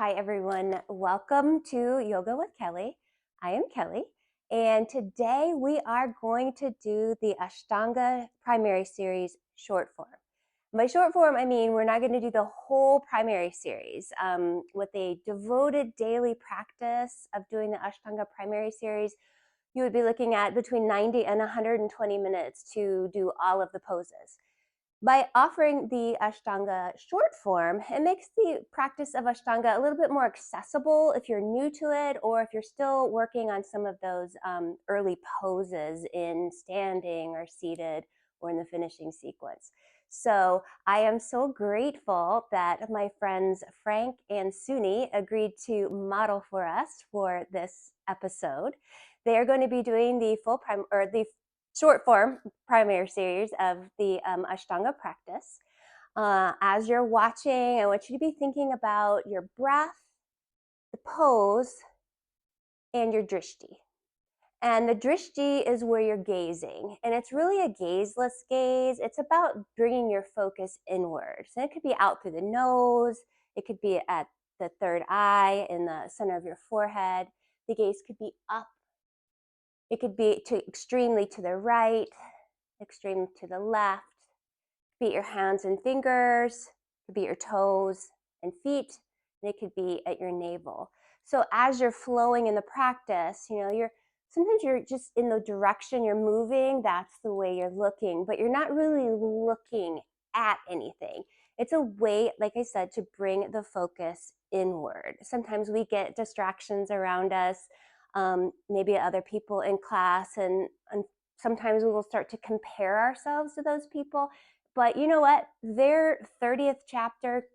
Hi everyone, welcome to Yoga with Kelly. I am Kelly, and today we are going to do the Ashtanga Primary Series short form. By short form, I mean we're not going to do the whole primary series. With a devoted daily practice of doing the Ashtanga Primary Series, you would be looking at between 90 and 120 minutes to do all of the poses. By offering the Ashtanga short form, it makes the practice of Ashtanga a little bit more accessible if you're new to it or if you're still working on some of those early poses in standing or seated or in the finishing sequence. So I am so grateful that my friends Frank and SunHui agreed to model for us for this episode. They are going to be doing the the short form primary series of the Ashtanga practice. As you're watching, I want you to be thinking about your breath, the pose, and your drishti. And the drishti is where you're gazing, and it's really a gazeless gaze. It's about bringing your focus inward. So it could be out through the nose, it could be at the third eye in the center of your forehead. The gaze could be up, it could be extremely to the right, extreme to the left. Be your hands and fingers, it could be your toes and feet, and it could be at your navel. So as you're flowing in the practice, sometimes you're just in the direction you're moving, that's the way you're looking, but you're not really looking at anything. It's a way, like I said, to bring the focus inward. Sometimes we get distractions around us, maybe other people in class, and sometimes we will start to compare ourselves to those people. But you know what? Their 30th chapter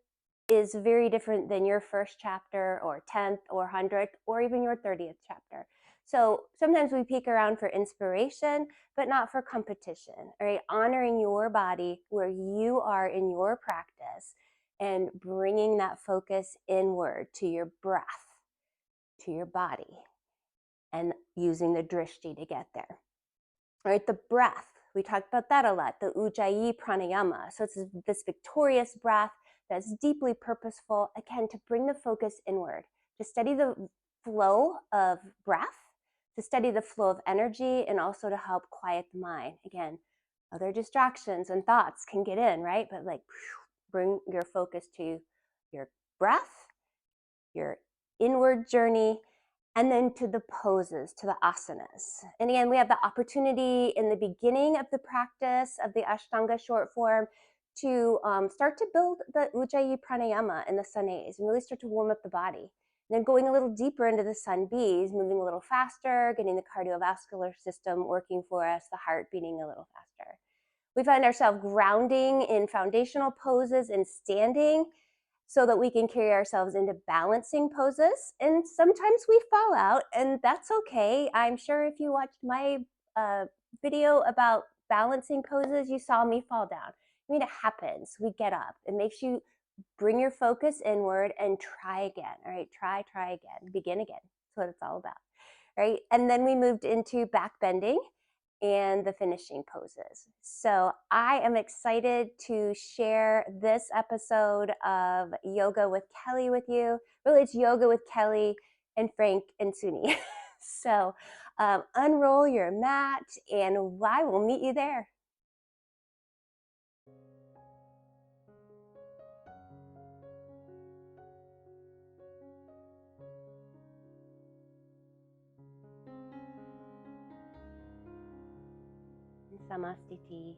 is very different than your first chapter or 10th or 100th or even your 30th chapter. So sometimes we peek around for inspiration, but not for competition, right? Honoring your body where you are in your practice and bringing that focus inward to your breath, to your body, and using the drishti to get there. All right, the breath. We talked about that a lot, the ujjayi pranayama. So it's this victorious breath that's deeply purposeful, again, to bring the focus inward, to steady the flow of breath, to steady the flow of energy, and also to help quiet the mind. Again, other distractions and thoughts can get in, right? But bring your focus to your breath, your inward journey, and then to the poses, to the asanas. And again, we have the opportunity in the beginning of the practice of the Ashtanga short form to start to build the ujjayi pranayama and the sun A's and really start to warm up the body. And then going a little deeper into the sun B's, moving a little faster, getting the cardiovascular system working for us, the heart beating a little faster. We find ourselves grounding in foundational poses and standing, so that we can carry ourselves into balancing poses. And sometimes we fall out, and that's okay. I'm sure if you watched my video about balancing poses, you saw me fall down. I mean, it happens. We get up. It makes you bring your focus inward and try again. All right, try again, begin again. That's what it's all about, right? And then we moved into back bending and the finishing poses. So I am excited to share this episode of Yoga with Kelly with you. Really, it's Yoga with Kelly and Frank and SunHui. So unroll your mat and I will meet you there. Samastiti.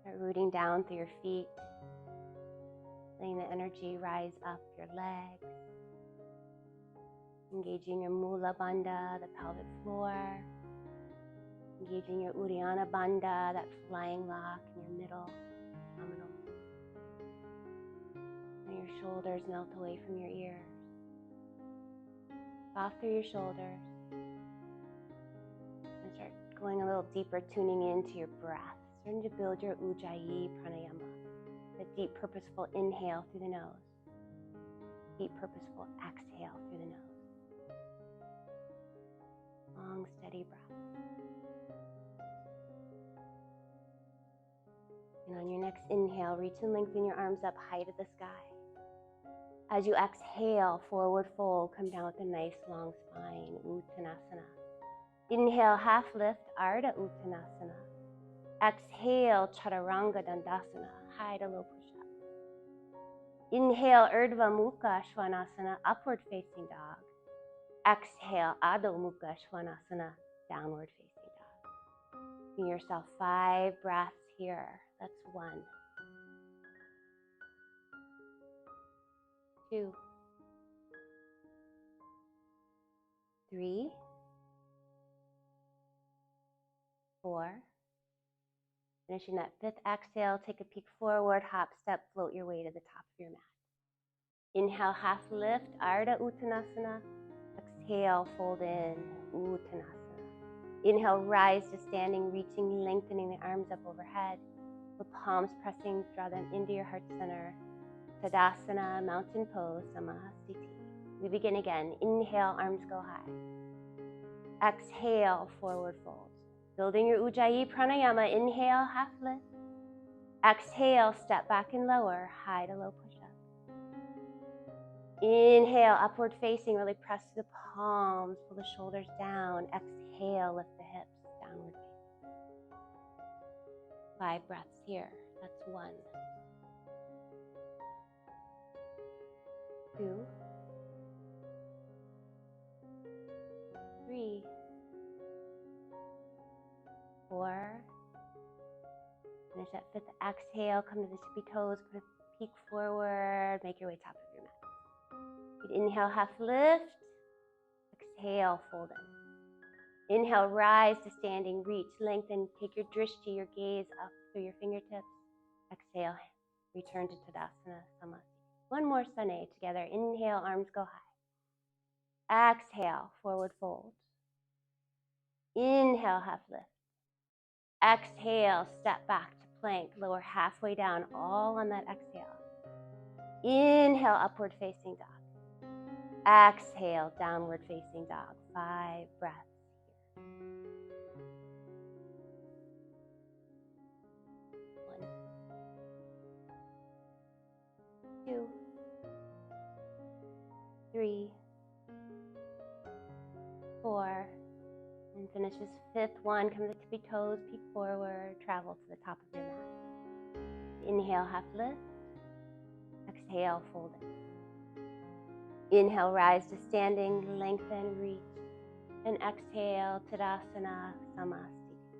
Start rooting down through your feet, letting the energy rise up your legs, engaging your Mula Bandha, the pelvic floor, engaging your Uddiyana Bandha, that flying lock in your middle abdominal. And your shoulders melt away from your ears. Soft through your shoulders. And start going a little deeper, tuning into your breath. Starting to build your ujjayi pranayama. A deep, purposeful inhale through the nose. Deep, purposeful exhale through the nose. Long, steady breath. And on your next inhale, reach and lengthen your arms up high to the sky. As you exhale, forward fold, come down with a nice long spine, Uttanasana. Inhale, half lift, Ardha Uttanasana. Exhale, Chaturanga Dandasana, high to low push-up. Inhale, Urdhva Mukha Svanasana, upward facing dog. Exhale, Adho Mukha Svanasana, downward facing dog. Give yourself 5 breaths here. That's 1, 2, 3, 4. Finishing that 5th exhale, take a peek forward, hop, step, float your way to the top of your mat. Inhale, half lift, Ardha Uttanasana. Exhale, fold in, Uttanasana. Inhale, rise to standing, reaching, lengthening the arms up overhead. With palms pressing, draw them into your heart center. Tadasana, mountain pose, Samahasthiti. We begin again. Inhale, arms go high. Exhale, forward fold. Building your Ujjayi Pranayama. Inhale, half lift. Exhale, step back and lower, high to low push-up. Inhale, upward facing, really press the palms, pull the shoulders down. Exhale, lift the hips, downward facing. 5 breaths here. That's 1, 2, 3, 4. Finish that 5th exhale, come to the tippy toes, put a peek forward, make your way top of your mat. Inhale, half lift. Exhale, fold in. Inhale, rise to standing, reach, lengthen, take your drishti, your gaze up through your fingertips. Exhale, return to Tadasana, Samahasthiti. 1 more Sunhe together. Inhale, arms go high. Exhale, forward fold. Inhale, half lift. Exhale, step back to plank, lower halfway down, all on that exhale. Inhale, upward facing dog. Exhale, downward facing dog. 5 breaths here. 1, 2, 3, 4. And finish this 5th one. Come to the tippy toes, peek forward, travel to the top of your mat. Inhale, half lift. Exhale, fold in. Inhale, rise to standing, lengthen, reach. And exhale, Tadasana, Samahasthiti.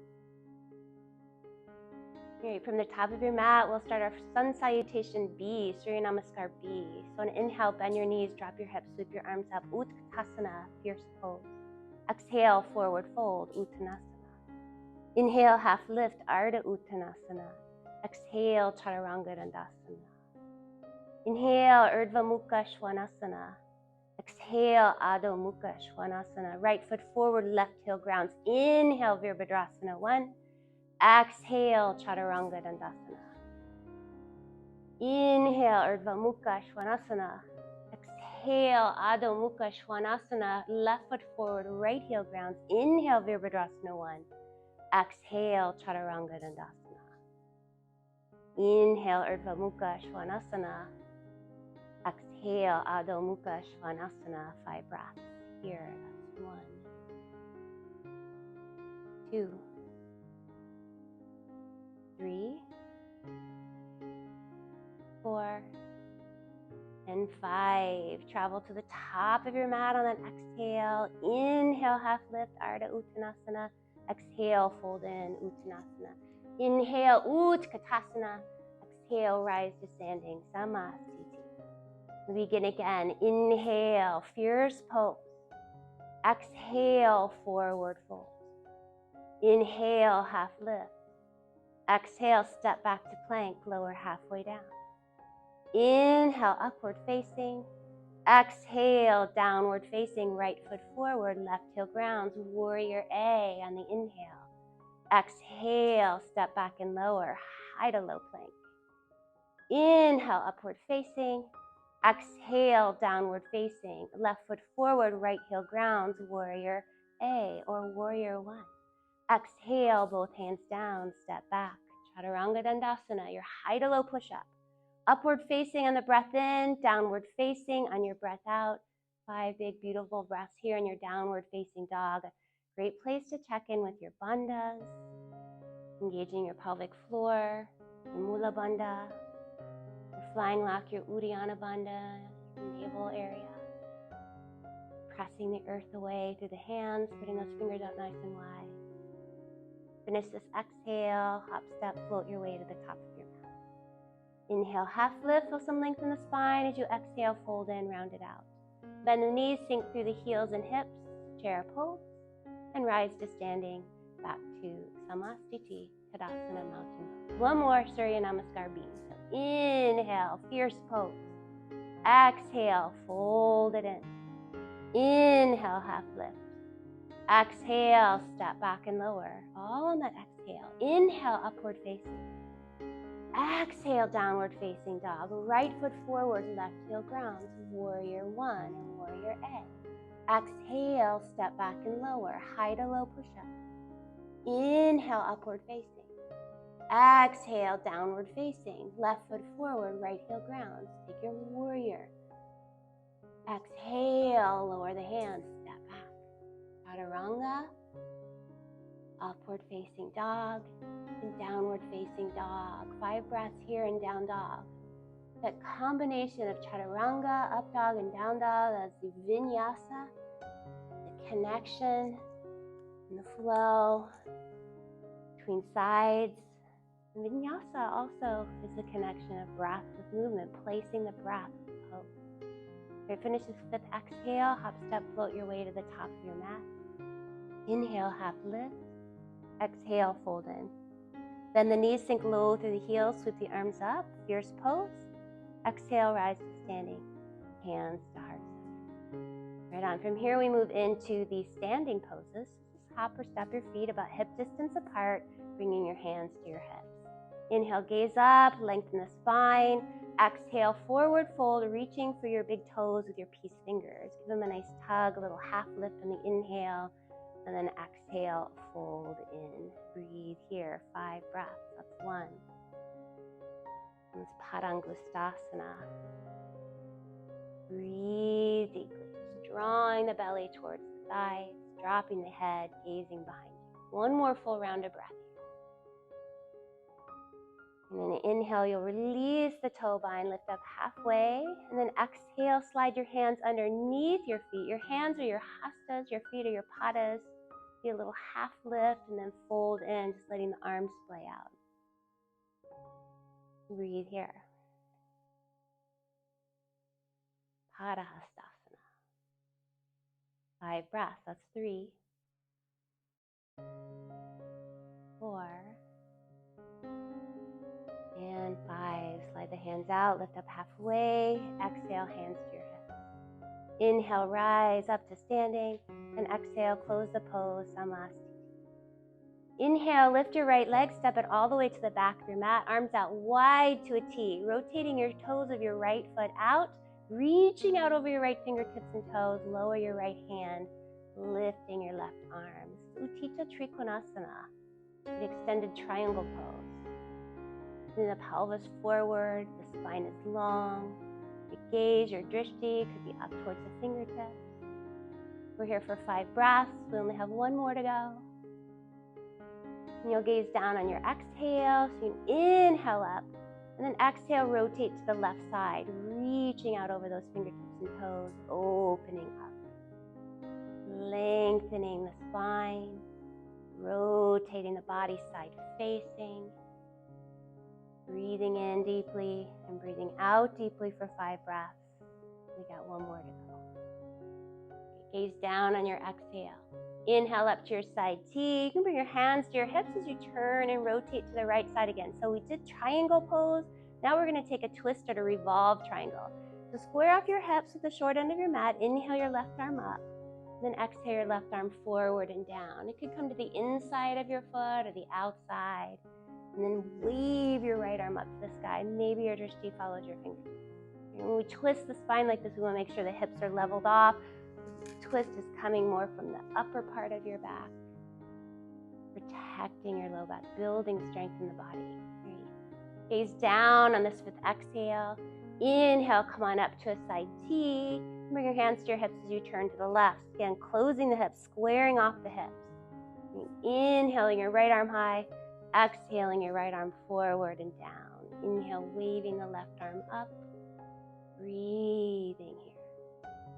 All right, from the top of your mat, we'll start our Sun Salutation B, Surya Namaskar B. So on inhale, bend your knees, drop your hips, sweep your arms up. Utkatasana, fierce pose. Exhale, forward fold, Uttanasana. Inhale, half lift, Ardha Uttanasana. Exhale, Chaturanga Dandasana. Inhale, Urdhva Mukha Svanasana. Exhale, Adho Mukha Svanasana. Right foot forward, left heel grounds. Inhale, Virabhadrasana 1. Exhale, Chaturanga Dandasana. Inhale, Urdhva Mukha Svanasana. Exhale, Adho Mukha Svanasana. Left foot forward, right heel grounds. Inhale, Virabhadrasana 1. Exhale, Chaturanga Dandasana. Inhale, Urdhva Mukha Svanasana. Exhale, Adho Mukha Svanasana. 5 breaths here. That's 1, 2, 3, 4, and 5. Travel to the top of your mat on that exhale. Inhale, half lift, Ardha Uttanasana. Exhale, fold in, Uttanasana. Inhale, Utkatasana. Exhale, rise to standing, Samahasthiti. Begin again. Inhale, fierce pose. Exhale, forward fold. Inhale, half lift. Exhale, step back to plank, lower halfway down. Inhale, upward facing. Exhale, downward facing, right foot forward, left heel grounds, warrior A on the inhale. Exhale, step back and lower, high to low plank. Inhale, upward facing. Exhale, downward facing, left foot forward, right heel grounds, warrior A or warrior 1. Exhale, both hands down, step back, Chaturanga Dandasana, your high to low push-up. Upward facing on the breath in, downward facing on your breath out. 5 big, beautiful breaths here in your downward facing dog. Great place to check in with your bandhas, engaging your pelvic floor, your Mula Bandha, your flying lock, your Uddiyana Bandha, your navel area. Pressing the earth away through the hands, putting those fingers out nice and wide. Finish this exhale, hop, step, float your way to the top of your mat. Inhale, half lift, feel some length in the spine. As you exhale, fold in, round it out. Bend the knees, sink through the heels and hips, chair pose, and rise to standing back to Samastiti, Tadasana, mountain pose. One more Surya Namaskar beat. So inhale, fierce pose. Exhale, fold it in. Inhale, half lift. Exhale, step back and lower. All on that exhale. Inhale, upward facing. Exhale, downward facing dog. Right foot forward, left heel grounds. Warrior 1 and warrior A. Exhale, step back and lower. High to low push-up. Inhale, upward facing. Exhale, downward facing. Left foot forward, right heel grounds. Take your warrior. Exhale, lower the hands, step back. Chaturanga, upward facing dog, and downward facing dog. 5 breaths here in down dog. That combination of chaturanga, up dog, and down dog, that's the vinyasa, the connection and the flow between sides. And vinyasa also is the connection of breath with movement, placing the breath with pose. Right, finish this 5th exhale, hop, step, float your way to the top of your mat. Inhale, half lift. Exhale, fold in. Bend the knees, sink low through the heels, sweep the arms up, fierce pose. Exhale, rise to standing, hands to heart center. Right on. From here, we move into the standing poses. Just hop or step your feet about hip distance apart, bringing your hands to your hips. Inhale, gaze up, lengthen the spine. Exhale, forward fold, reaching for your big toes with your peace fingers. Give them a nice tug, a little half lift on the inhale, and then exhale, fold in. Breathe here, 5 breaths. That's 1. And it's Padangustasana. Breathe deeply, just drawing the belly towards the thighs, dropping the head, gazing behind you. 1 more full round of breath. And then inhale, you'll release the toe bind, lift up halfway, and then exhale, slide your hands underneath your feet. Your hands are your hastas, your feet are your padas. Do a little half lift and then fold in, just letting the arms splay out. Breathe here. Padahastasana. 5 breaths, that's 3, 4, and 5. Slide the hands out, lift up halfway. Exhale, hands to your hips. Inhale, rise up to standing. And exhale, close the pose, Samastiti. Inhale, lift your right leg, step it all the way to the back of your mat. Arms out wide to a T. Rotating your toes of your right foot out. Reaching out over your right fingertips and toes. Lower your right hand. Lifting your left arm. Utthita Trikonasana. An extended triangle pose. Bring the pelvis forward, the spine is long. Your gaze, your drishti could be up towards the fingertips. We're here for 5 breaths. We only have 1 more to go. And you'll gaze down on your exhale. So you inhale up, and then exhale, rotate to the left side, reaching out over those fingertips and toes, opening up. Lengthening the spine, rotating the body side facing. Breathing in deeply and breathing out deeply for 5 breaths. We got 1 more to go. Gaze down on your exhale. Inhale up to your side T. You can bring your hands to your hips as you turn and rotate to the right side again. So we did triangle pose. Now we're going to take a twist or a revolve triangle. So square off your hips with the short end of your mat. Inhale your left arm up. Then exhale your left arm forward and down. It could come to the inside of your foot or the outside. And then wave your right arm up to the sky. Maybe your drishti follows your fingertips. And when we twist the spine like this, we want to make sure the hips are leveled off. The twist is coming more from the upper part of your back. Protect protecting your low back, building strength in the body. Great. Gaze down on this 5th exhale. Inhale, come on up to a side T. Bring your hands to your hips as you turn to the left. Again, closing the hips, squaring off the hips. Inhaling your right arm high. Exhaling your right arm forward and down. Inhale, waving the left arm up. Breathing here.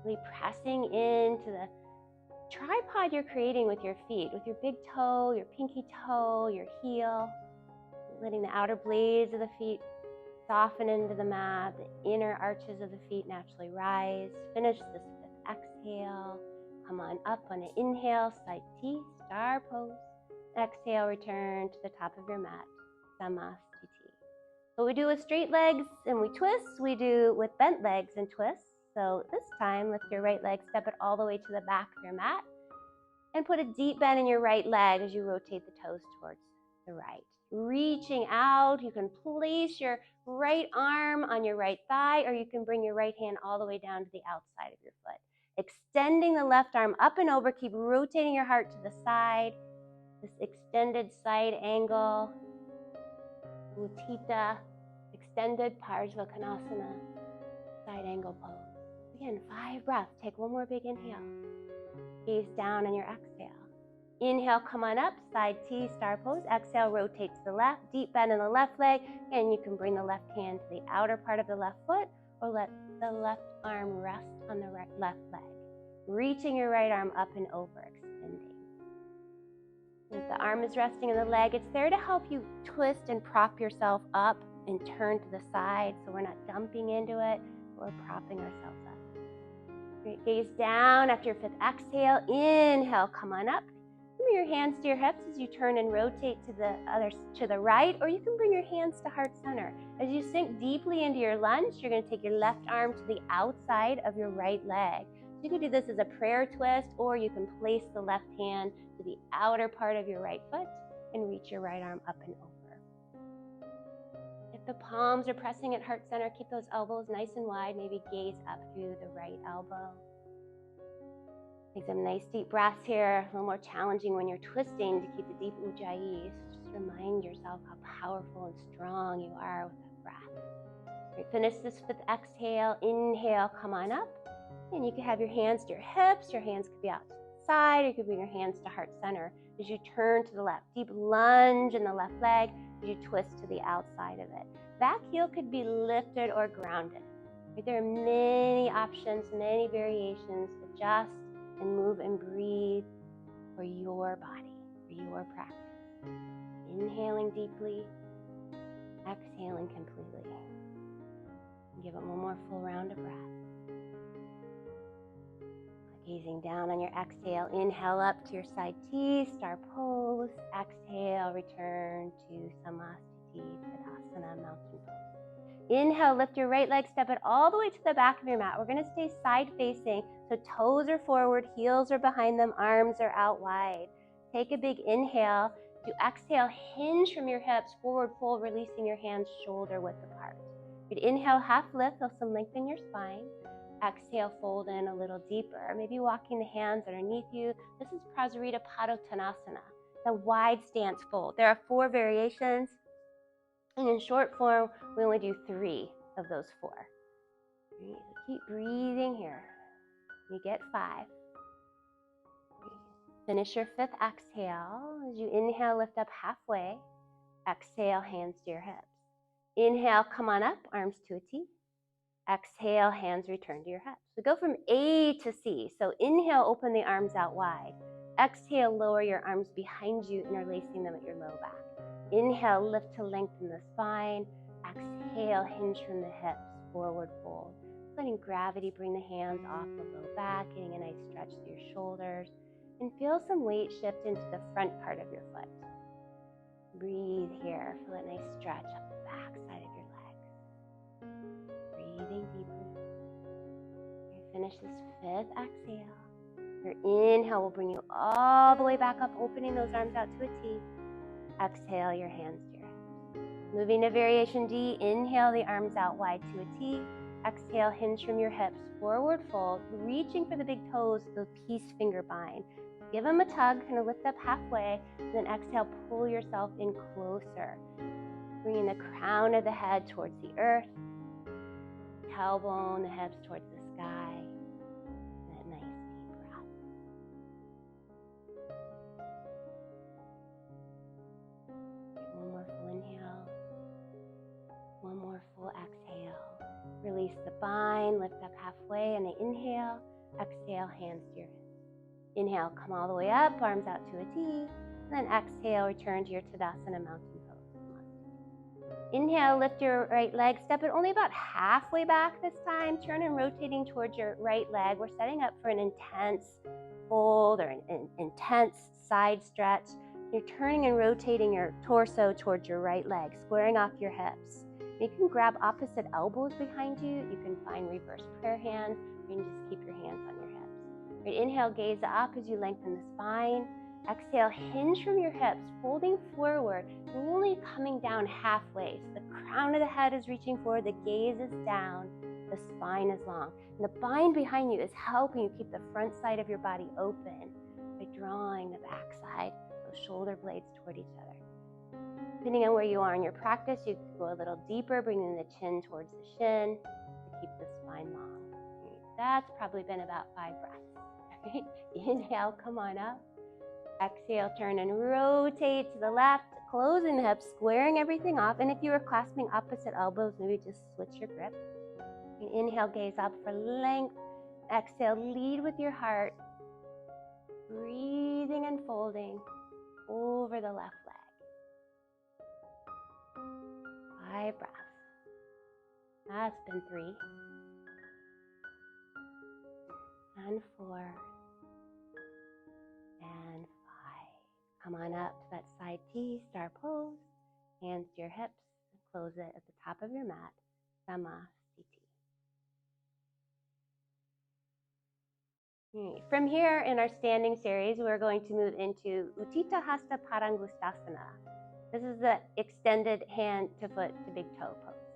Really pressing into the tripod you're creating with your feet, with your big toe, your pinky toe, your heel. Letting the outer blades of the feet soften into the mat. The inner arches of the feet naturally rise. Finish this 5th exhale. Come on up on an inhale, side T, star pose. Exhale, return to the top of your mat, Samasthiti. What we do with straight legs and we twist, we do with bent legs and twists. So this time, lift your right leg, step it all the way to the back of your mat, and put a deep bend in your right leg as you rotate the toes towards the right. Reaching out, you can place your right arm on your right thigh, or you can bring your right hand all the way down to the outside of your foot. Extending the left arm up and over, keep rotating your heart to the side. This extended side angle, Utthita, extended Parsvakonasana, side angle pose. Again, 5 breaths. Take one more big inhale. Gaze down on your exhale. Inhale, come on up, side T, star pose. Exhale, rotate to the left, deep bend in the left leg, and you can bring the left hand to the outer part of the left foot, or let the left arm rest on the left leg. Reaching your right arm up and over, extending. If the arm is resting in the leg, it's there to help you twist and prop yourself up and turn to the side, so we're not dumping into it, we're propping ourselves up. Great. Gaze down after your 5th exhale. Inhale, come on up. Bring your hands to your hips as you turn and rotate to the right, or you can bring your hands to heart center. As you sink deeply into your lunge, you're going to take your left arm to the outside of your right leg. You can do this as a prayer twist, or you can place the left hand to the outer part of your right foot and reach your right arm up and over. If the palms are pressing at heart center, keep those elbows nice and wide. Maybe gaze up through the right elbow. Take some nice deep breaths here. A little more challenging when you're twisting to keep the deep ujjayi. Just remind yourself how powerful and strong you are with that breath. Great. Finish this 5th exhale. Inhale, come on up. And you can have your hands to your hips. Your hands could be out to the side, or you could bring your hands to heart center as you turn to the left. Deep lunge in the left leg as you twist to the outside of it. Back heel could be lifted or grounded. Right? There are many options, many variations. Adjust and move and breathe for your body, for your practice. Inhaling deeply, exhaling completely. Give it one more full round of breath. Gazing down on your exhale, inhale up to your side T, star pose. Exhale, return to Samasthiti, Tadasana, mountain pose. Inhale, lift your right leg, step it all the way to the back of your mat. We're going to stay side facing, so toes are forward, heels are behind them, arms are out wide. Take a big inhale. As you exhale, hinge from your hips, forward fold, releasing your hands shoulder width apart. You'd inhale, half lift, feel some length in your spine. Exhale, fold in a little deeper, maybe walking the hands underneath you. This is Prasarita Padottanasana, the wide stance fold. There are 4 variations, and in short form, we only do 3 of those 4. So keep breathing here. You get 5. Finish your 5th exhale. As you inhale, lift up halfway. Exhale, hands to your hips. Inhale, come on up, arms to a T. Exhale, hands return to your hips. So go from A to C. So inhale, open the arms out wide. Exhale, lower your arms behind you, interlacing them at your low back. Inhale, lift to lengthen the spine. Exhale, hinge from the hips, forward fold. Letting gravity bring the hands off the low back, getting a nice stretch through your shoulders. And feel some weight shift into the front part of your foot. Breathe here. Feel a nice stretch up the back side of your legs. Breathing deeply. You finish this 5th exhale. Your inhale will bring you all the way back up, opening those arms out to a T. Exhale, your hands to your hips. Moving to variation D, inhale the arms out wide to a T. Exhale, hinge from your hips, forward fold, reaching for the big toes, the peace finger bind. Give them a tug, kind of lift up halfway, and then exhale, pull yourself in closer. Bringing the crown of the head towards the earth, tailbone, the hips towards the sky, and a nice deep breath. One more full inhale, one more full exhale. Release the bind, lift up halfway, and inhale, exhale, hands to your hips. Inhale, come all the way up, arms out to a T, and then exhale, return to your Tadasana mountain pose. Inhale, lift your right leg, step it only about halfway back this time, turn and rotating towards your right leg. We're setting up for an intense fold or an intense side stretch. You're turning and rotating your torso towards your right leg, squaring off your hips. You can grab opposite elbows behind you. You can find reverse prayer hands. You can just keep your hands on your hips. Right, inhale, gaze up as you lengthen the spine. Exhale, hinge from your hips, folding forward, only coming down halfway. So the crown of the head is reaching forward, the gaze is down, the spine is long. And the bind behind you is helping you keep the front side of your body open by drawing the back side, those shoulder blades toward each other. Depending on where you are in your practice, you can go a little deeper, bringing the chin towards the shin to keep the spine long. That's probably been about 5 breaths. Right? Inhale, come on up. Exhale, turn and rotate to the left, closing the hips, squaring everything off. And if you are clasping opposite elbows, maybe just switch your grip. And inhale, gaze up for length. Exhale, lead with your heart. Breathing and folding over the left leg. 5 breaths. That's been 3. And 4. And 5. Come on up to that side T, star pose. Hands to your hips. Close it at the top of your mat. Samasthiti. From here in our standing series, we're going to move into Utthita Hasta Padangusthasana. This is the extended hand to foot to big toe pose.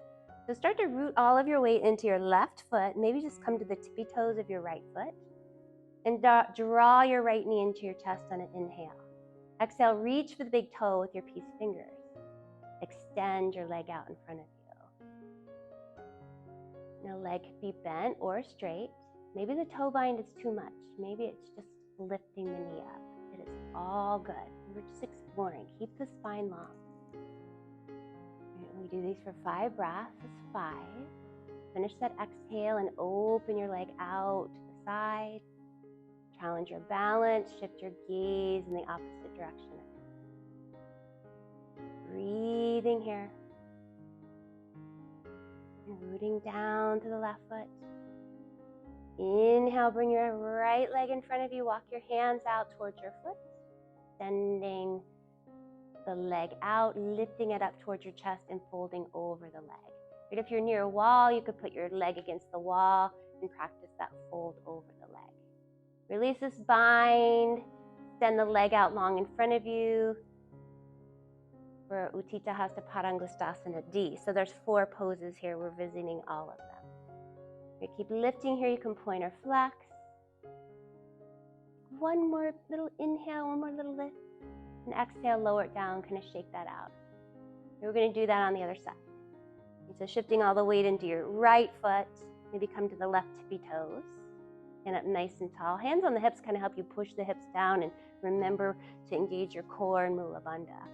So start to root all of your weight into your left foot. Maybe just come to the tippy toes of your right foot. And draw your right knee into your chest on an inhale. Exhale, reach for the big toe with your peace fingers. Extend your leg out in front of you. Now leg could be bent or straight. Maybe the toe bind is too much. Maybe it's just lifting the knee up. It is all good. We're just exploring. Keep the spine long. We do these for 5 breaths. That's 5. Finish that exhale and open your leg out to the side. Challenge your balance, shift your gaze in the opposite direction. Breathing here. And rooting down to the left foot. Inhale, bring your right leg in front of you. Walk your hands out towards your foot. Extending the leg out, lifting it up towards your chest and folding over the leg. But if you're near a wall, you could put your leg against the wall and practice that fold over the leg. Release this bind, extend the leg out long in front of you for Utthita Hasta Padangusthasana D. So there's 4 poses here. We're visiting all of them. You keep lifting here. You can point or flex. One more little inhale, one more little lift. And exhale, lower it down, kind of shake that out. And we're going to do that on the other side. So shifting all the weight into your right foot. Maybe come to the left tippy toes. Stand up nice and tall. Hands on the hips kind of help you push the hips down and remember to engage your core and Mula Bandha.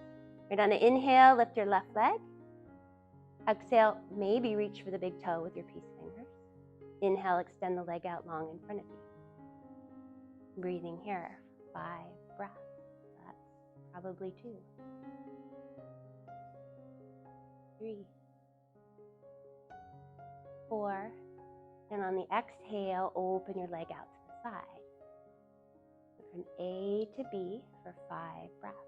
Right on an inhale, lift your left leg. Exhale, maybe reach for the big toe with your peace fingers. Inhale, extend the leg out long in front of you. Breathing here, 5 breaths. That's probably 2. 3. 4. And on the exhale, open your leg out to the side. From A to B for 5 breaths.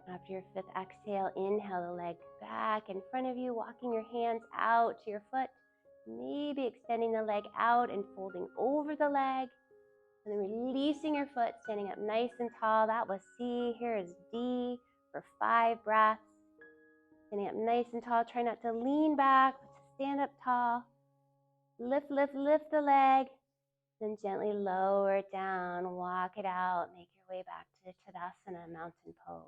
After your 5th exhale, inhale the leg back in front of you, walking your hands out to your foot, maybe extending the leg out and folding over the leg. And then releasing your foot, standing up nice and tall. That was C. Here is D for 5 breaths. Standing up nice and tall. Try not to lean back, but to stand up tall. Lift, lift, lift the leg. Then gently lower it down. Walk it out. Make your way back to Tadasana, mountain pose.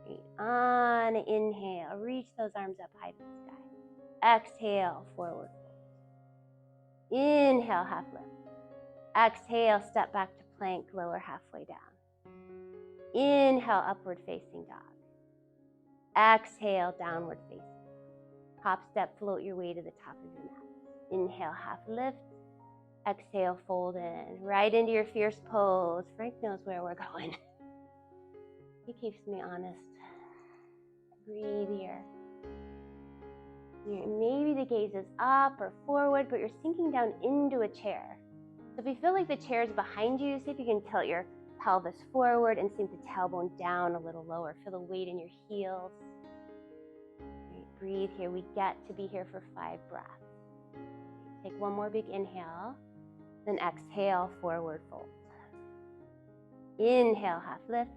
Great. On inhale, reach those arms up high to the sky. Exhale, forward fold. Inhale, half lift. Exhale, step back to plank, lower halfway down. Inhale, upward facing dog. Exhale, downward facing dog. Hop, step, float your way to the top of your mat. Inhale, half lift. Exhale, fold in. Right into your fierce pose. Frank knows where we're going. He keeps me honest. Breathe here. Maybe the gaze is up or forward, but you're sinking down into a chair. So if you feel like the chair is behind you, see if you can tilt your pelvis forward and sink the tailbone down a little lower. Feel the weight in your heels. Right, breathe here. We get to be here for 5 breaths. Take one more big inhale, then exhale, forward fold. Inhale, half lift.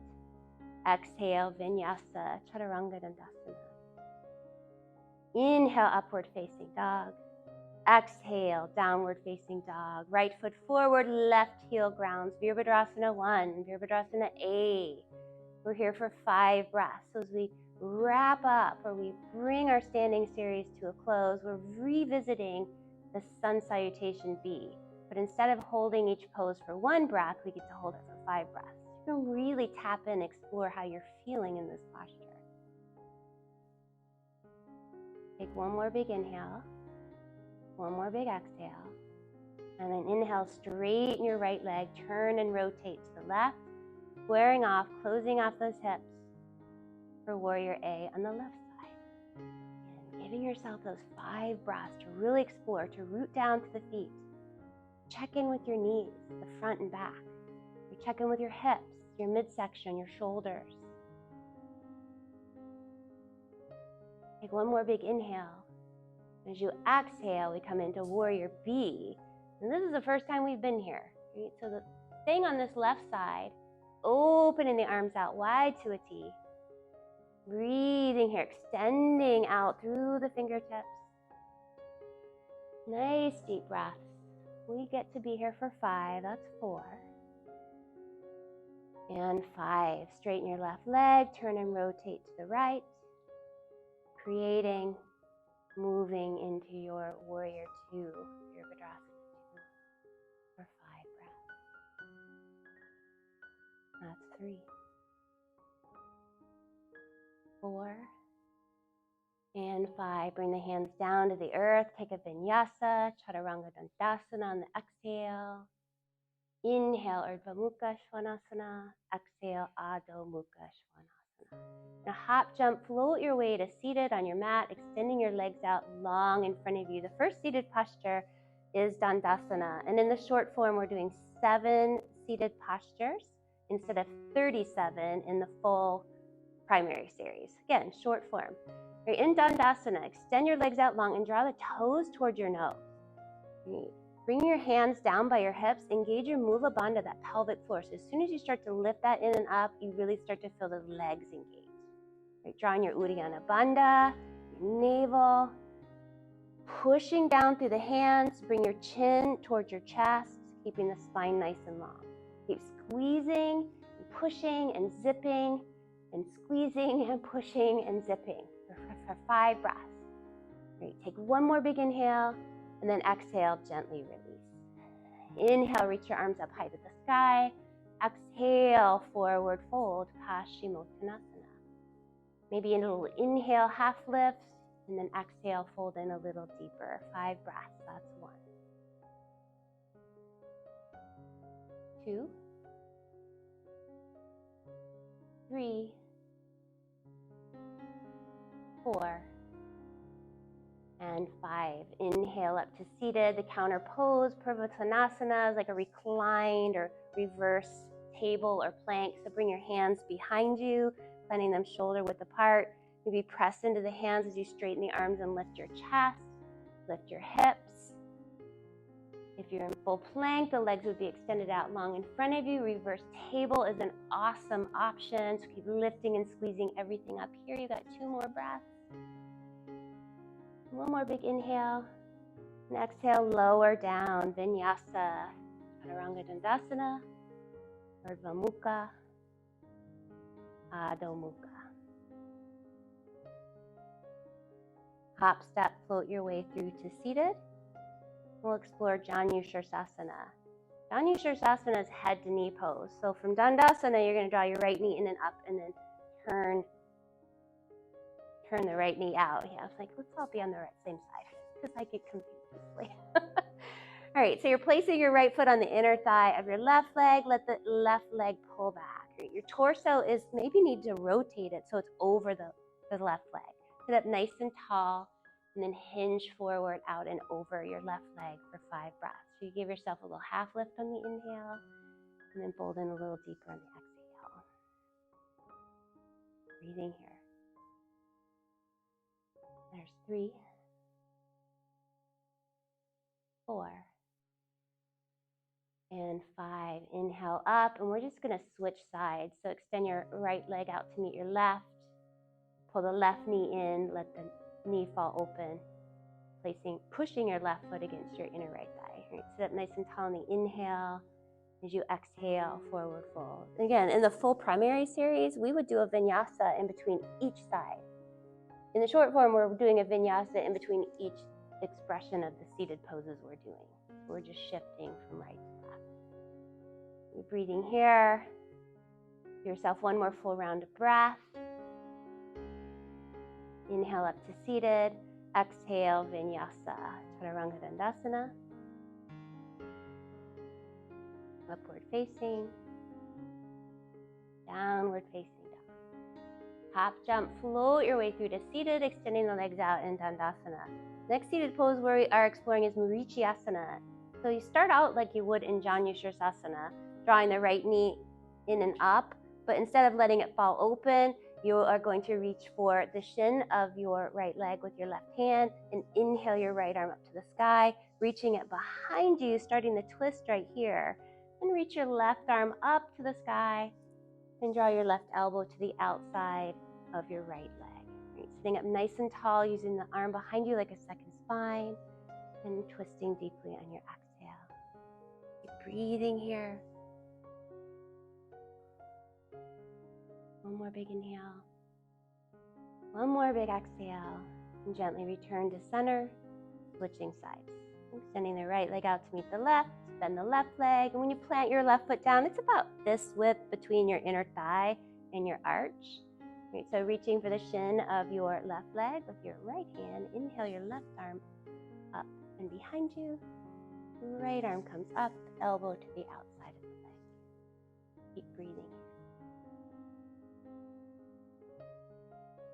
Exhale, vinyasa, chaturanga dandasana. Inhale, upward facing dog. Exhale, downward facing dog. Right foot forward, left heel grounds. Virabhadrasana 1, Virabhadrasana A. We're here for 5 breaths. So as we wrap up or we bring our standing series to a close, we're revisiting the sun salutation B. But instead of holding each pose for 1 breath, we get to hold it for 5 breaths. You can really tap in, explore how you're feeling in this posture. Take one more big inhale, one more big exhale, and then inhale, straighten your right leg, turn and rotate to the left, squaring off, closing off those hips for warrior A on the left side. And giving yourself those 5 breaths to really explore, to root down to the feet. Check in with your knees, the front and back. You check in with your hips, your midsection, your shoulders. Take one more big inhale. As you exhale, we come into warrior B. And this is the first time we've been here. Right? So the thing on this left side, opening the arms out wide to a T. Breathing here, extending out through the fingertips. Nice deep breaths. We get to be here for 5, that's 4. And 5, straighten your left leg, turn and rotate to the right. Creating, moving into your warrior 2, your Virabhadrasana 2, for 5 breaths. That's 3, 4, and 5. Bring the hands down to the earth. Take a vinyasa, chaturanga dandasana on the exhale. Inhale, Urdhva Mukha Svanasana. Exhale, Adho Mukha Svanasana. Now hop, jump, float your way to seated on your mat, extending your legs out long in front of you. The first seated posture is Dandasana. And in the short form, we're doing 7 seated postures instead of 37 in the full primary series. Again, short form. Right, in Dandasana, extend your legs out long and draw the toes towards your nose. Right. Bring your hands down by your hips. Engage your Mula Bandha, that pelvic floor. So as soon as you start to lift that in and up, you really start to feel the legs engage. Right, drawing your Uddiyana Bandha, your navel. Pushing down through the hands. Bring your chin towards your chest, keeping the spine nice and long. Keep squeezing and pushing and zipping and squeezing and pushing and zipping for 5 breaths. Great. Take one more big inhale and then exhale, gently release. Inhale, reach your arms up high to the sky. Exhale, forward fold, Paschimottanasana. Maybe a little inhale, half lift, and then exhale, fold in a little deeper. 5 breaths, that's 1. 2, 3, 4, and 5. Inhale up to seated, the counter pose. Purvottanasana is like a reclined or reverse table or plank. So bring your hands behind you, planting them shoulder width apart. Maybe press into the hands as you straighten the arms and lift your chest, lift your hips. If you're in full plank, the legs would be extended out long in front of you. Reverse table is an awesome option. So keep lifting and squeezing everything up here. You got 2 more breaths. One more big inhale. And exhale, lower down, vinyasa, chaturanga dandasana, urdhva mukha, adho mukha. Hop, step, float your way through to seated. We'll explore Janu Shirsasana. Janu Shirsasana is head to knee pose. So from Dandasana, you're going to draw your right knee in and up, and then turn the right knee out. Yeah, it's like, let's all be on the same side, because I get confused easily. All right, so you're placing your right foot on the inner thigh of your left leg. Let the left leg pull back. Your torso is maybe need to rotate it so it's over the left leg. Sit up nice and tall, and then hinge forward, out, and over your left leg for 5 breaths. So you give yourself a little half lift on the inhale, and then fold in a little deeper on the exhale. Breathing here. There's 3, 4, and 5. Inhale up, and we're just going to switch sides. So extend your right leg out to meet your left. Pull the left knee in, let the knee fall open, pushing your left foot against your inner right thigh. Right, sit up nice and tall on the inhale. As you exhale, forward fold. Again, in the full primary series, we would do a vinyasa in between each side. In the short form, we're doing a vinyasa in between each expression of the seated poses we're doing. So we're just shifting from right to left. You're breathing here. Give yourself one more full round of breath. Inhale up to seated. Exhale, vinyasa, chaturanga dandasana. Upward facing. Downward facing dog. Hop, jump, float your way through to seated, extending the legs out in Dandasana. Next seated pose we are exploring is Marichyasana. So you start out like you would in Janu Shirsasana, drawing the right knee in and up, but instead of letting it fall open, you are going to reach for the shin of your right leg with your left hand and inhale your right arm up to the sky, reaching it behind you, starting the twist right here. And reach your left arm up to the sky and draw your left elbow to the outside of your right leg. Right, sitting up nice and tall, using the arm behind you like a second spine, and twisting deeply on your exhale. Keep breathing here. One more big inhale. One more big exhale. And gently return to center, switching sides. Extending the right leg out to meet the left, bend the left leg, and when you plant your left foot down, it's about this width between your inner thigh and your arch. Right, so reaching for the shin of your left leg with your right hand, inhale your left arm up and behind you. Right arm comes up, elbow to the outside of the leg. Keep breathing.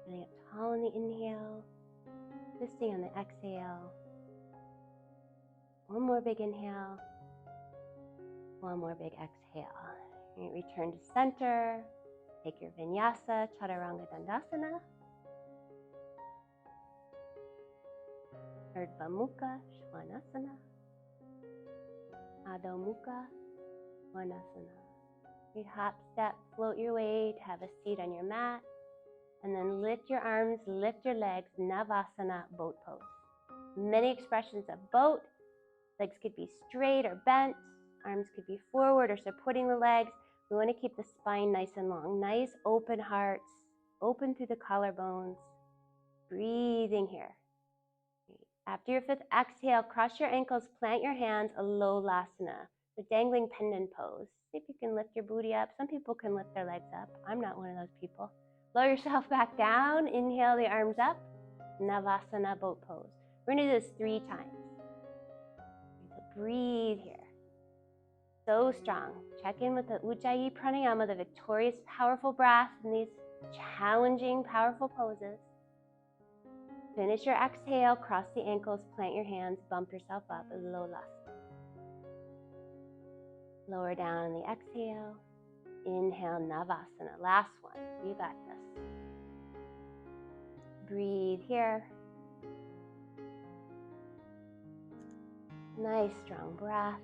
Sitting up tall on the inhale, twisting on the exhale. One more big inhale. One more big exhale. Right, return to center. Take your vinyasa, chaturanga dandasana. Urdhva mukha, svanasana. Adho mukha, svanasana. Right, hop, step, float your way to have a seat on your mat. And then lift your arms, lift your legs, navasana, boat pose. Many expressions of boat. Legs could be straight or bent. Arms could be forward or supporting the legs. We want to keep the spine nice and long. Nice open hearts, open through the collarbones. Breathing here. After your 5th exhale, cross your ankles, plant your hands, a lolasana, the dangling pendant pose. See if you can lift your booty up. Some people can lift their legs up. I'm not one of those people. Lower yourself back down. Inhale the arms up. Navasana, boat pose. We're going to do this 3 times. So breathe here. So strong. Check in with the Ujjayi Pranayama, the victorious, powerful breath in these challenging, powerful poses. Finish your exhale, cross the ankles, plant your hands, bump yourself up, lolasana. Lower down on the exhale. Inhale, navasana. Last one. You got this. Breathe here. Nice, strong breath.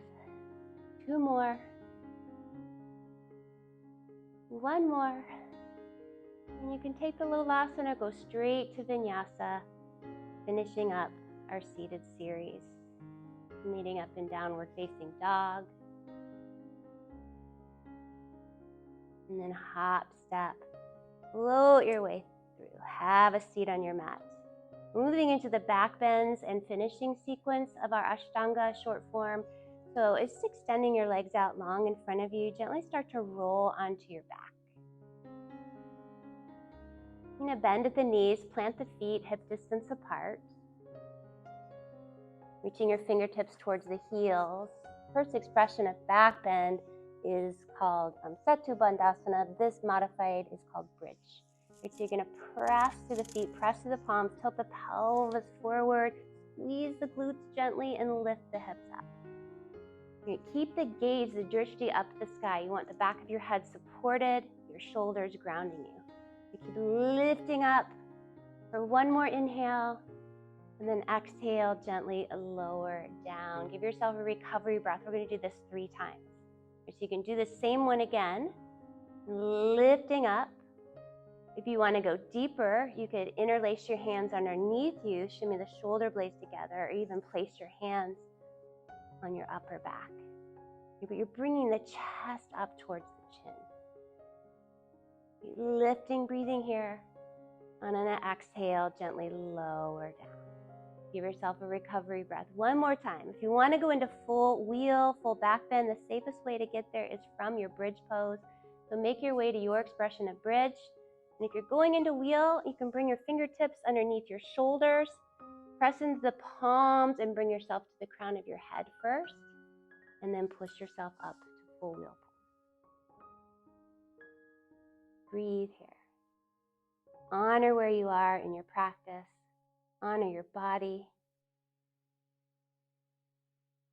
2 more. 1 more. And you can take the lolasana, go straight to vinyasa. Finishing up our seated series, meeting up in downward facing dog. And then hop, step, float your way through. Have a seat on your mat. Moving into the back bends and finishing sequence of our Ashtanga Short Form. So it's extending your legs out long in front of you. Gently start to roll onto your back. You're going to bend at the knees, plant the feet hip distance apart. Reaching your fingertips towards the heels. First expression of back bend is called Setu Bandhasana. This modified is called bridge. Right, so you're going to press through the feet, press through the palms, tilt the pelvis forward, squeeze the glutes gently, and lift the hips up. You keep the gaze, the drishti, up the sky. You want the back of your head supported, your shoulders grounding you. You keep lifting up for one more inhale, and then exhale, gently lower down. Give yourself a recovery breath. We're going to do this 3 times. So you can do the same one again, lifting up. If you want to go deeper, you could interlace your hands underneath you, shimmy the shoulder blades together, or even place your hands on your upper back. But you're bringing the chest up towards the chin. Lifting, breathing here. And on an exhale, gently lower down. Give yourself a recovery breath. One more time. If you want to go into full wheel, full back bend, the safest way to get there is from your bridge pose. So make your way to your expression of bridge. And if you're going into wheel, you can bring your fingertips underneath your shoulders, press into the palms, and bring yourself to the crown of your head first, and then push yourself up to full wheel pose. Breathe here. Honor where you are in your practice. Honor your body.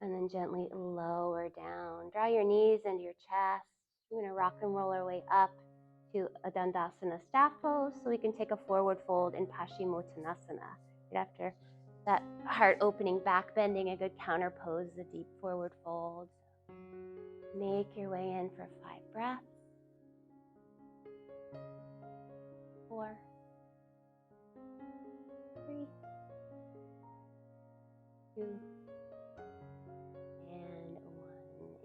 And then gently lower down. Draw your knees into your chest. We're going to rock and roll our way up to a Dandasana staff pose, so we can take a forward fold in Paschimottanasana. Right after that heart opening back bending, a good counter pose, a deep forward fold. Make your way in for 5 breaths. 4, 3, 2, and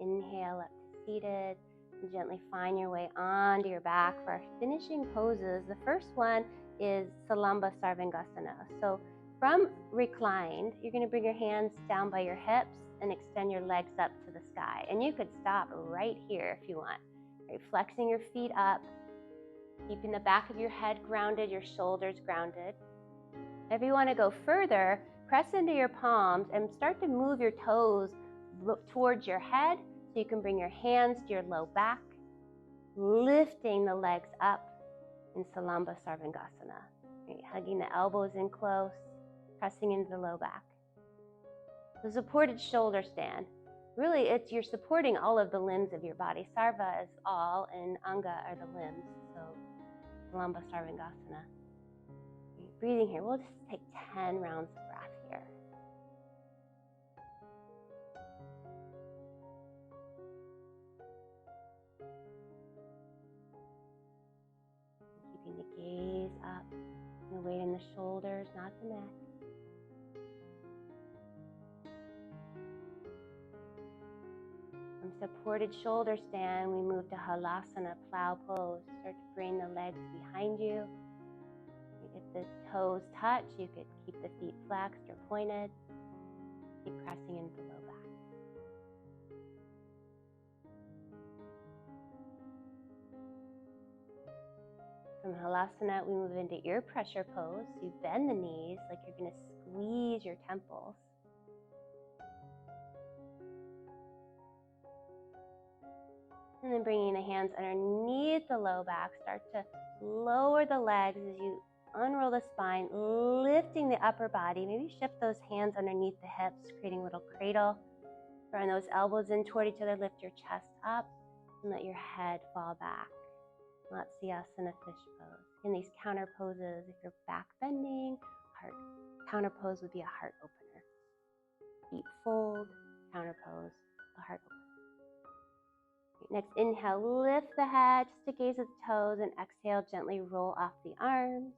1. Inhale up to seated. And gently find your way onto your back for our finishing poses. The first one is Salamba Sarvangasana. So from reclined, you're going to bring your hands down by your hips and extend your legs up to the sky. And you could stop right here if you want. Right, flexing your feet up, keeping the back of your head grounded, your shoulders grounded. If you want to go further, press into your palms and start to move your toes towards your head. So you can bring your hands to your low back, lifting the legs up in Salamba Sarvangasana. Right, hugging the elbows in close, pressing into the low back. The supported shoulder stand. Really, you're supporting all of the limbs of your body. Sarva is all, and Anga are the limbs. So Salamba Sarvangasana. Breathing here. We'll just take 10 rounds of breath here. Keeping the gaze up, and the weight in the shoulders, not the neck. From supported shoulder stand, we move to Halasana, plow pose. Start to bring the legs behind you. If the toes touch, you could keep the feet flexed or pointed. Keep pressing into the low back. From Halasana, we move into ear pressure pose. You bend the knees like you're going to squeeze your temples. And then bringing the hands underneath the low back. Start to lower the legs as you unroll the spine, lifting the upper body. Maybe shift those hands underneath the hips, creating a little cradle. Drawing those elbows in toward each other, lift your chest up, and let your head fall back. Matsyasana fish pose. In these counter poses, if you're back bending, heart counter pose would be a heart opener. Feet fold, counter pose, a heart opener. Next, inhale, lift the head just to gaze at the toes, and exhale, gently roll off the arms.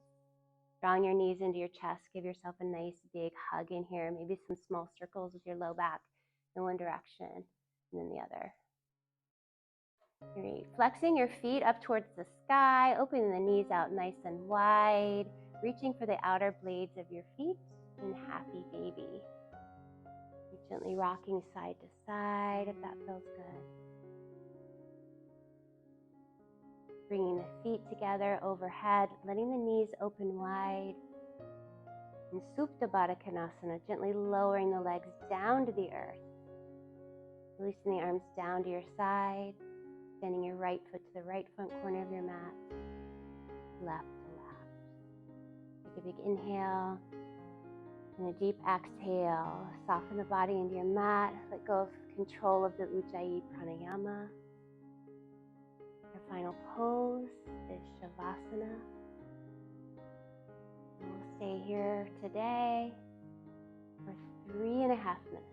Drawing your knees into your chest, give yourself a nice big hug in here. Maybe some small circles with your low back in one direction and then the other. Great. Flexing your feet up towards the sky, opening the knees out nice and wide, reaching for the outer blades of your feet in happy baby. You're gently rocking side to side if that feels good. Bringing the feet together overhead, letting the knees open wide. And Supta Baddha Konasana, gently lowering the legs down to the earth. Releasing the arms down to your side. Extending your right foot to the right front corner of your mat. Left to left. Take a big inhale. And a deep exhale. Soften the body into your mat. Let go of control of the Ujjayi Pranayama. Your final pose is Shavasana. And we'll stay here today for 3.5 minutes.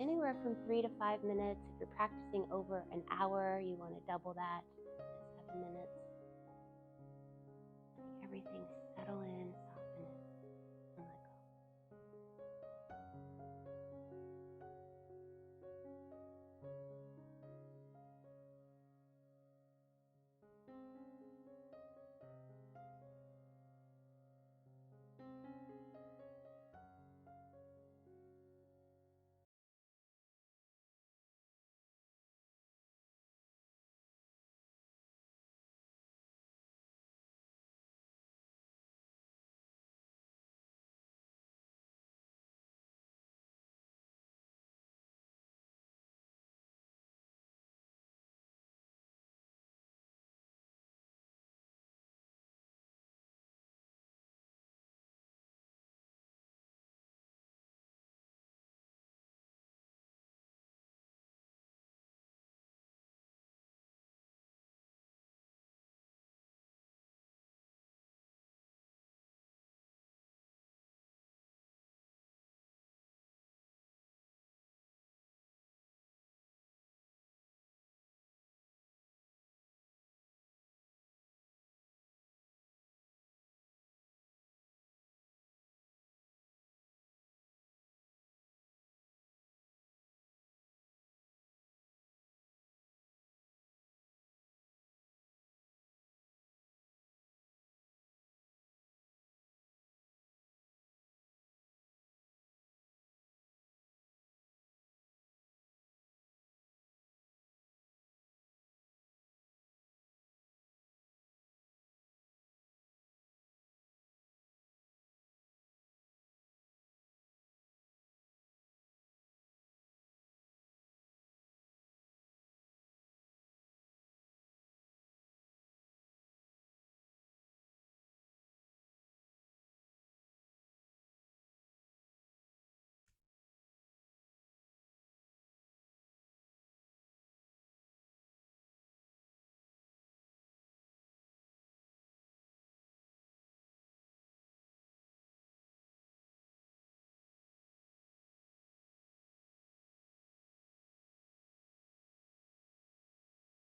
Anywhere from 3 to 5 minutes. If you're practicing over an hour, you want to double that to 7 minutes. Letting everything settle in, soften it, and let go.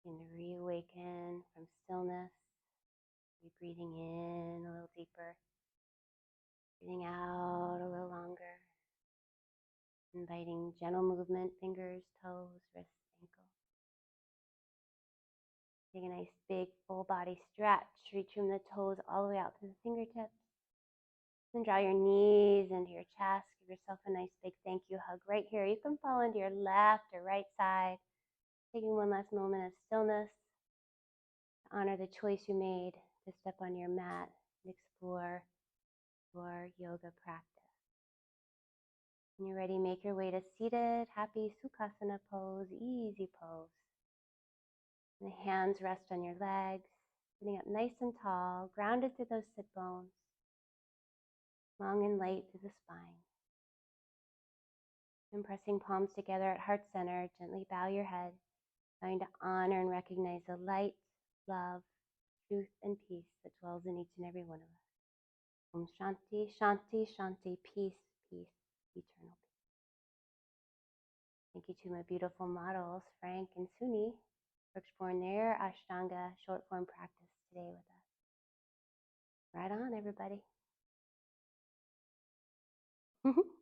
And reawaken from stillness. You're breathing in a little deeper. Breathing out a little longer. Inviting gentle movement, fingers, toes, wrists, ankles. Take a nice big full body stretch. Reach from the toes all the way out to the fingertips. Then draw your knees into your chest. Give yourself a nice big thank you hug right here. You can fall into your left or right side. Taking one last moment of stillness to honor the choice you made to step on your mat and explore your yoga practice. When you're ready, make your way to seated, happy Sukhasana pose, easy pose. And the hands rest on your legs, sitting up nice and tall, grounded through those sit bones, long and light through the spine. And pressing palms together at heart center, gently bow your head, trying to honor and recognize the light, love, truth, and peace that dwells in each and every one of us. Om Shanti, Shanti, Shanti, peace, peace, eternal peace. Thank you to my beautiful models, Frank and SunHui, for exploring their Ashtanga short form practice today with us. Right on, everybody. Mhm.